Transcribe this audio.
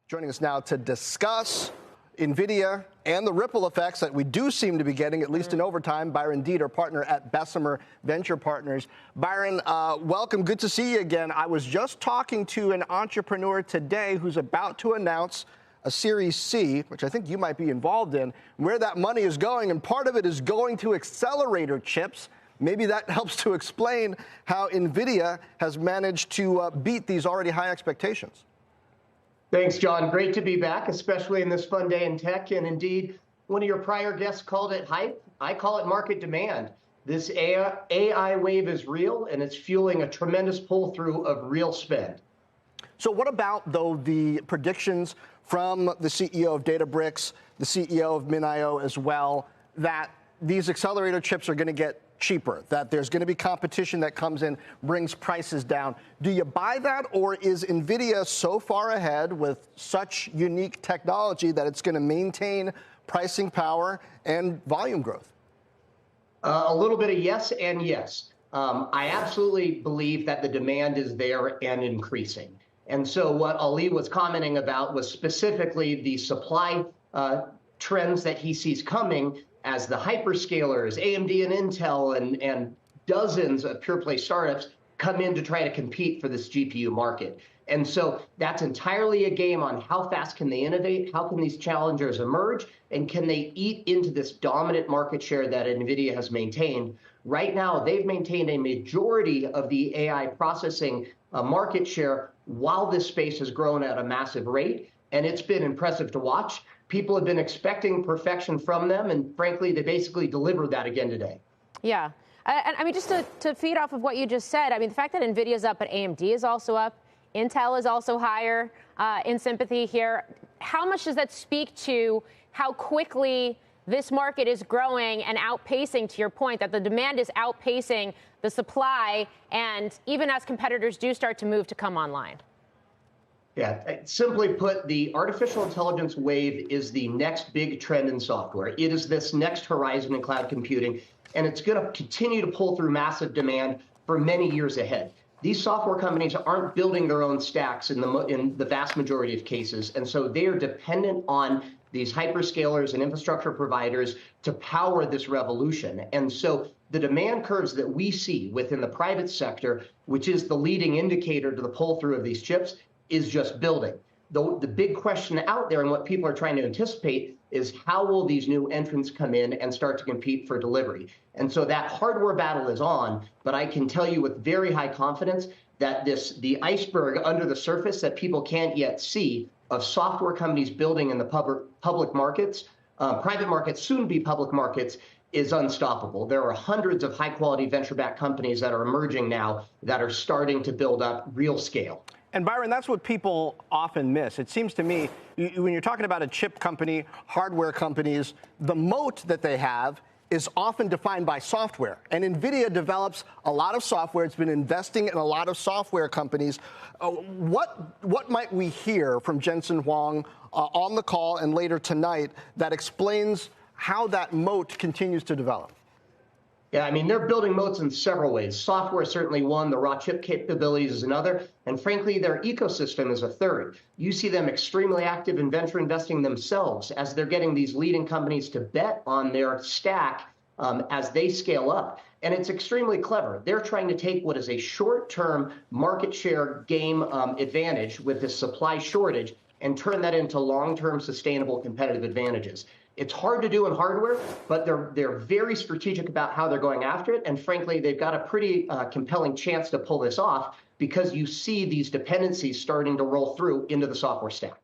Joining us now to discuss Nvidia and the ripple effects that we do seem to be getting, at least in overtime, Byron Deeter, partner at Bessemer Venture Partners. Byron, welcome. Good to see you again. I was just talking to an entrepreneur today who's about to announce a Series C, which I think you might be involved in, where that money is going, and part of it is going to accelerator chips. Maybe that helps to explain how Nvidia has managed to beat these already high expectations. Thanks, John. Great to be back, especially in this fun day in tech. And indeed, one of your prior guests called it hype. I call it market demand. This AI wave is real, and it's fueling a tremendous pull-through of real spend. So what about, though, the predictions from the CEO of Databricks, the CEO of MinIO as well, that these accelerator chips are going to get cheaper, that there's going to be competition that comes in, brings prices down? Do you buy that, or is Nvidia so far ahead with such unique technology that it's going to maintain pricing power and volume growth? A little bit of yes and yes. I absolutely believe that the demand is there and increasing. And so what Ali was commenting about was specifically the supply trends that he sees coming as the hyperscalers, AMD and Intel, and dozens of pure play startups come in to try to compete for this GPU market. And so that's entirely a game on how fast can they innovate, how can these challengers emerge, and can they eat into this dominant market share that Nvidia has maintained. Right now, they've maintained a majority of the AI processing market share while this space has grown at a massive rate, and it's been impressive to watch. People have been expecting perfection from them, and frankly, they basically delivered that again today. Yeah. And I mean, just to feed off of what you just said, I mean, the fact that Nvidia is up, but AMD is also up, Intel is also higher in sympathy here. How much does that speak to how quickly this market is growing and outpacing, to your point, that the demand is outpacing the supply, and even as competitors do start to move to come online? Yeah, simply put, the artificial intelligence wave is the next big trend in software. It is this next horizon in cloud computing, and it's going to continue to pull through massive demand for many years ahead. These software companies aren't building their own stacks in the vast majority of cases, and so they are dependent on these hyperscalers and infrastructure providers to power this revolution. And so the demand curves that we see within the private sector, which is the leading indicator to the pull-through of these chips, is just building. The big question out there and what people are trying to anticipate is how will these new entrants come in and start to compete for delivery? And so that hardware battle is on, but I can tell you with very high confidence that the iceberg under the surface that people can't yet see of software companies building in the public markets, private markets, soon be public markets, is unstoppable. There are hundreds of high-quality venture-backed companies that are emerging now that are starting to build up real scale. And Byron, that's what people often miss. It seems to me, when you're talking about a chip company, hardware companies, the moat that they have is often defined by software. And Nvidia develops a lot of software. It's been investing in a lot of software companies. What might we hear from Jensen Huang on the call and later tonight that explains how that moat continues to develop? Yeah, I mean, they're building moats in several ways. Software is certainly one, the raw chip capabilities is another, and frankly, their ecosystem is a third. You see them extremely active in venture investing themselves as they're getting these leading companies to bet on their stack as they scale up. And it's extremely clever. They're trying to take what is a short-term market share game advantage with this supply shortage and turn that into long-term sustainable competitive advantages. It's hard to do in hardware, but they're very strategic about how they're going after it. And frankly, they've got a pretty compelling chance to pull this off because you see these dependencies starting to roll through into the software stack.